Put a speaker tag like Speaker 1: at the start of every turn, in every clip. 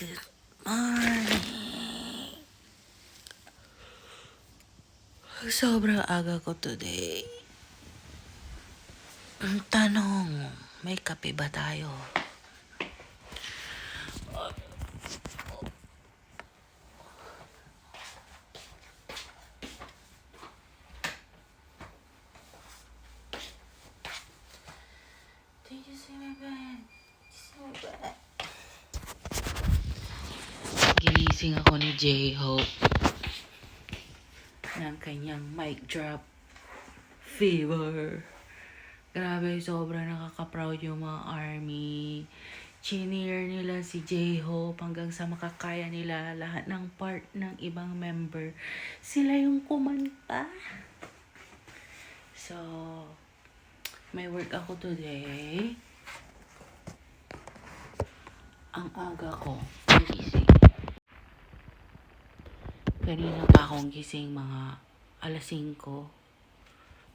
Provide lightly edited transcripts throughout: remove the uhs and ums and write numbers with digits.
Speaker 1: Good morning. Sobrang aga ko today. Ang tanong, may kape ba tayo? Did you see my bed? Ginising ako ni J-Hope ng kanyang mic drop fever. Grabe, sobra nakaka-proud yung mga army. Chineer nila si J-Hope hanggang sa makakaya nila lahat ng part ng ibang member. Sila yung kumanta. So, may work ako today. Ang aga ko, gising. Kanina pa akong gising mga alas 5.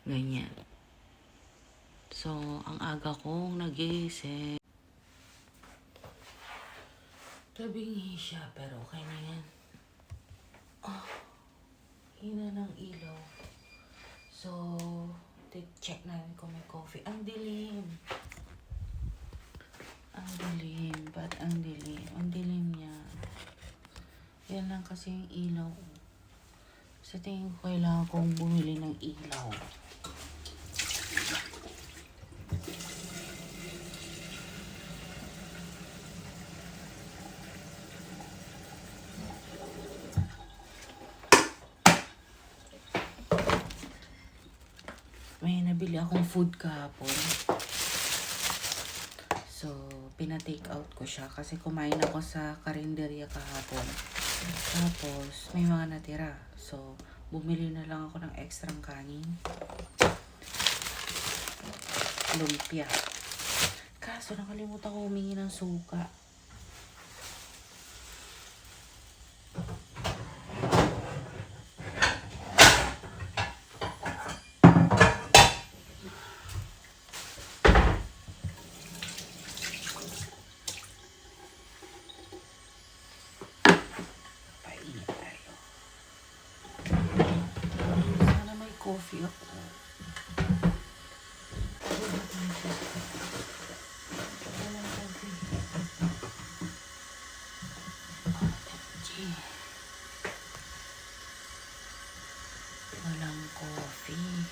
Speaker 1: Ganyan. So, ang aga kong nagising. Tabingi siya, pero okay na yan. Hina ng ilaw. So, check natin kung may coffee. Ang dilim. Ang dilim. Ba't ang dilim? Ang dilim niya. Yan lang kasi yung ilaw. Sa tingin ko kailangan kong bumili ng ilaw. May nabili akong food kahapon. So, pina-take out ko siya kasi kumain ako sa karinderya kahapon. Tapos, may mga natira. So, bumili na lang ako ng extrang kanin. Lumpia. Kaso, nakalimutan ko humingi ng suka. Coffee ako. Walang coffee. Walang coffee.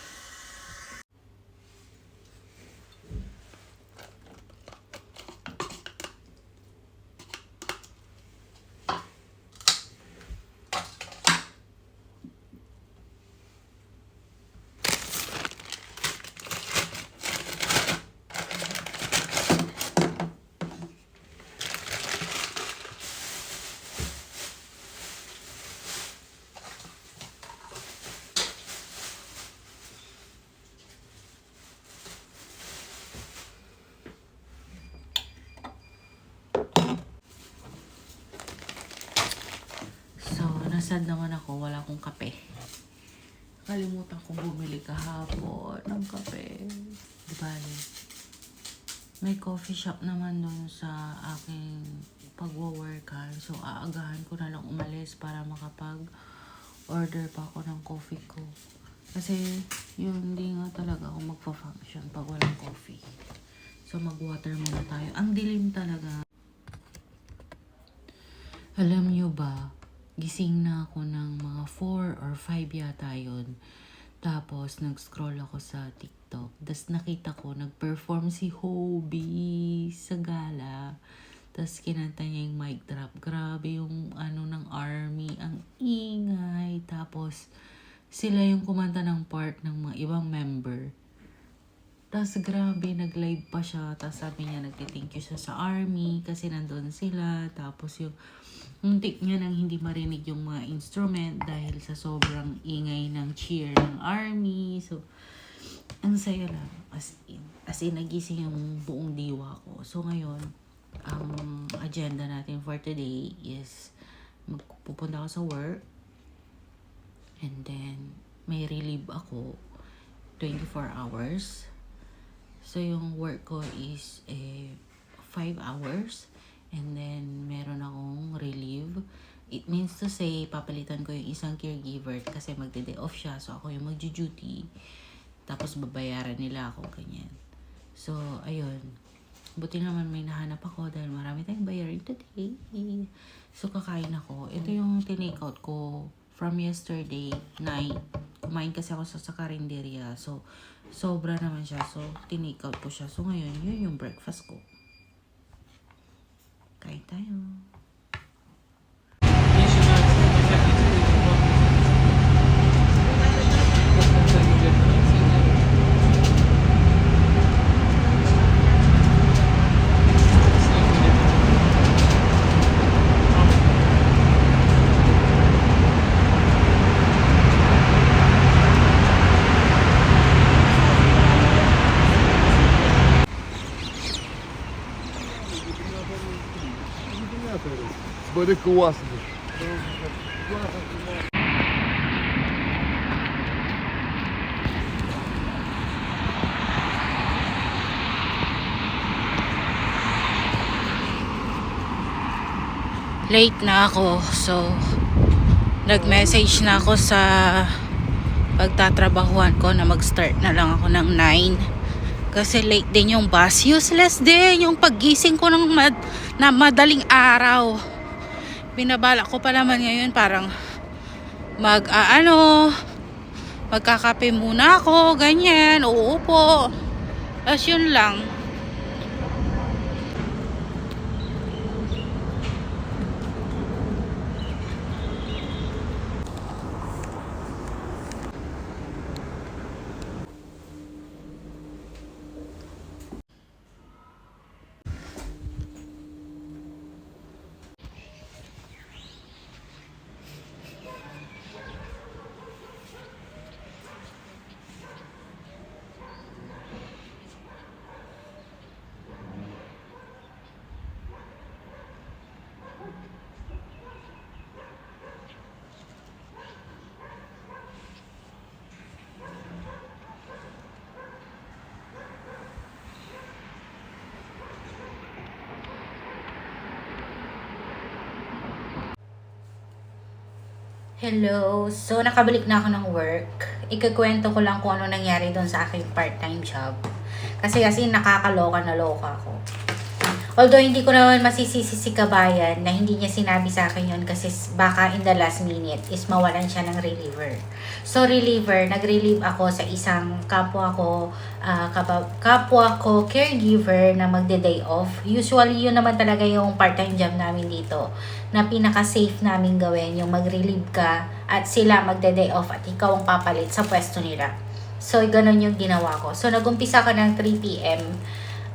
Speaker 1: Nasad naman ako, wala akong kape. Kalimutan kong bumili kahapon ng kape. Di bali. May coffee shop naman doon sa aking pagwo-workan. So, aagahan ko na lang umalis para makapag-order pa ako ng coffee ko. Kasi, yun hindi nga talaga ako magpa-function pag walang coffee. So, mag-water muna tayo. Ang dilim talaga. Alam nyo ba, gising na ako ng mga 4 or 5 yata yun. Tapos, nag-scroll ako sa TikTok. Tapos, nakita ko, nag-perform si Hobie sa gala. Tapos, kinanta niya yung mic drop. Grabe yung ng army. Ang ingay. Tapos, sila yung kumanta ng part ng mga ibang member. Tapos, grabe, nag-live pa siya. Tapos, sabi niya, nagti-thank you siya sa army kasi nandun sila. Tapos, yung muntik niya nang hindi marinig yung mga instrument dahil sa sobrang ingay ng cheer ng army. So, ang saya lang. As in, nagising yung buong diwa ko. So, ngayon, ang agenda natin for today is pupunta ako sa work. And then, may relieve ako 24 hours. So, yung work ko is 5 hours. And then, meron akong relieve. It means to say, papalitan ko yung isang caregiver kasi magde-day off siya. So, ako yung magjo-duty. Tapos, babayaran nila ako, ganyan. So, ayun. Buti naman may nahanap ako dahil marami tayong bayarin today. So, kakain ako. Ito yung tinake out ko from yesterday night. Kumain kasi ako sa karinderya. So, sobra naman siya. So, tinake out ko siya. So, ngayon, yun yung breakfast ko. Kain tayo.
Speaker 2: Böyle kuvasıdır.
Speaker 1: Late na ako. So, nag-message na ako sa pagtatrabahuan ko na mag-start na lang ako ng 9. Kasi late din yung bus. Useless din yung paggising ko ng na madaling araw. Binabala ko pa naman ngayon parang magkakape muna ako, ganyan, uupo. As yun lang. Hello. So, nakabalik na ako ng work. Ikukwento ko lang kung ano nangyari doon sa aking part-time job. Kasi nakakaloka na loka ako. Although, hindi ko naman masisisi si Kabayan na hindi niya sinabi sa akin yun kasi baka in the last minute is mawalan siya ng reliever. So, reliever, nag-relieve ako sa isang kapwa ko caregiver na magde-day off. Usually, yun naman talaga yung part-time job namin dito na pinaka-safe namin gawin, yung mag-relieve ka at sila magde-day off at ikaw ang papalit sa pwesto nila. So, ganun yung ginawa ko. So, nag-umpisa ka ng 3 p.m.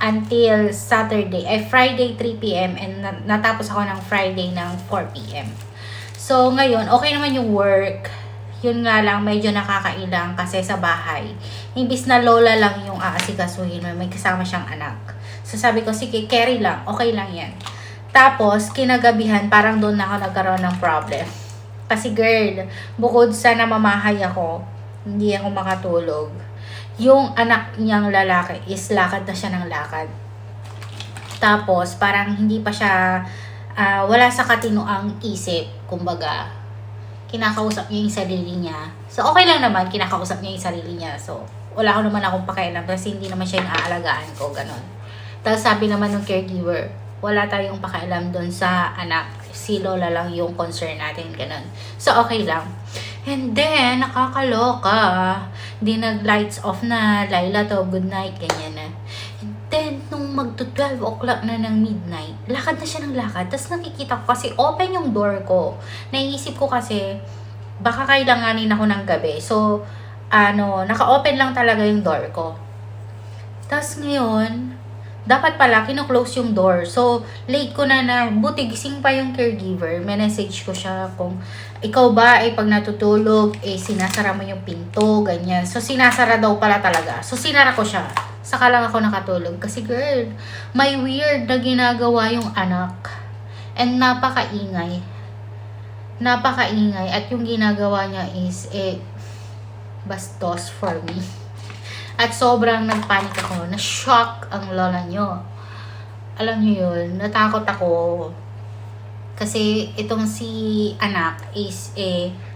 Speaker 1: until Friday 3 p.m. and natapos ako ng Friday ng 4 p.m. So, ngayon, okay naman yung work. Yun nga lang, medyo nakakailang kasi sa bahay. Imbis na lola lang yung aasikasuhin, may kasama siyang anak. So, sabi ko, sige, carry lang. Okay lang yan. Tapos, kinagabihan, parang doon na ako nagkaroon ng problem. Kasi girl, bukod sa namamahay ako, hindi ako makatulog. Yung anak niyang lalaki is lakad na siya ng lakad. Tapos, parang hindi pa siya, wala sa katinoang isip. Kumbaga, kinakausap niya yung sarili niya. So, okay lang naman, kinakausap niya yung sarili niya. So, wala ko naman akong pakialam kasi hindi naman siya yung aalagaan ko, ganun. Tapos, sabi naman ng caregiver, wala tayong pakialam doon sa anak. Si lola lang yung concern natin, ganun. So, okay lang. And then, nakakaloka. Di nag-lights off na. Laila to, good night, ganyan na. And then, nung magto-12 o'clock na ng midnight, lakad na siya ng lakad. Tapos nakikita ko kasi open yung door ko. Naiisip ko kasi, baka kailanganin ako ng gabi. So, naka-open lang talaga yung door ko. Tapos ngayon, dapat pala, kino-close yung door. So, late ko na buti gising pa yung caregiver. Message ko siya kung, ikaw ba ay pag natutulog, sinasara mo yung pinto, ganyan. So, sinasara daw pala talaga. So, sinara ko siya. Saka lang ako nakatulog. Kasi girl, may weird na ginagawa yung anak. And napakaingay. Napakaingay. At yung ginagawa niya is, bastos for me. At sobrang nagpanik ako, na-shock ang lola nyo.
Speaker 3: alam niyo yun, natakot ako. Kasi itong si anak is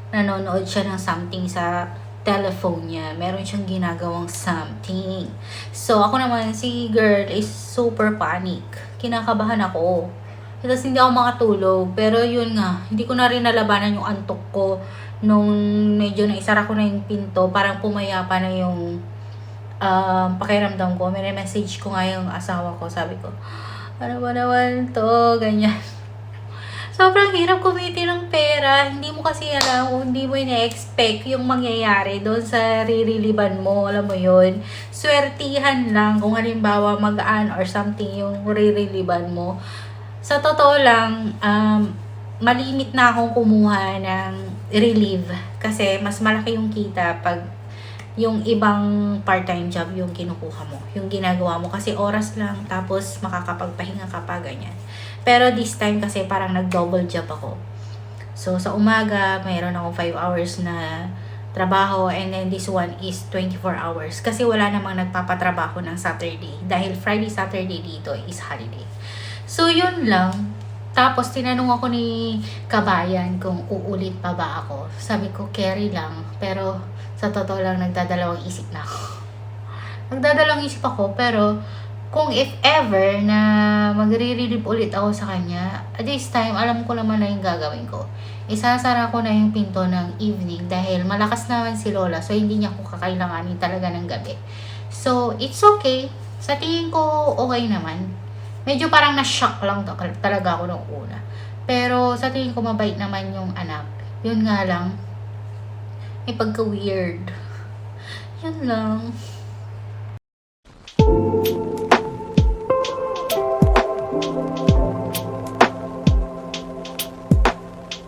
Speaker 3: nanonood siya ng something sa telephone niya. Meron siyang ginagawang something. So, ako naman, si girl is super panic. Kinakabahan ako. Tapos hindi ako makatulog. Pero yun nga, hindi ko na rin nalabanan yung antok ko. Nung medyo naisara ko na yung pinto, parang pumayapa na yung pakiramdam ko. May message ko nga yung asawa ko. Sabi ko, ano ba naman to? Ganyan. Sobrang hirap kumiti ng pera. Hindi mo kasi alam kung hindi mo ina-expect yung mangyayari doon sa ririliban mo. Alam mo yun? Swertihan lang kung halimbawa magaan or something yung ririliban mo. Sa totoo lang, malimit na akong kumuha ng relief. Kasi mas malaki yung kita pag yung ibang part-time job yung kinukuha mo. Yung ginagawa mo. Kasi oras lang. Tapos makakapagpahinga ka pa, ganyan. Pero this time kasi parang nag-double job ako. So, sa umaga, mayroon akong 5 hours na trabaho and then this one is 24 hours. Kasi wala namang nagpapatrabaho ng Saturday. Dahil Friday, Saturday dito is holiday. So, yun lang. Tapos, tinanong ako ni Kabayan kung uulit pa ba ako. Sabi ko, carry lang. Pero, sa totoo lang, nagdadalawang isip na ako. Nagdadalawang isip ako, pero kung if ever na magre-relieve ulit ako sa kanya, at this time, alam ko naman na yung gagawin ko. Isasara ko na yung pinto ng evening dahil malakas naman si Lola, so hindi niya ako kakailanganin talaga ng gabi. So, it's okay. Sa tingin ko, okay naman. Medyo parang na-shock lang talaga ako nung una. Pero sa tingin ko, mabait naman yung anak. Yun nga lang, may pagka-weird. Yun lang.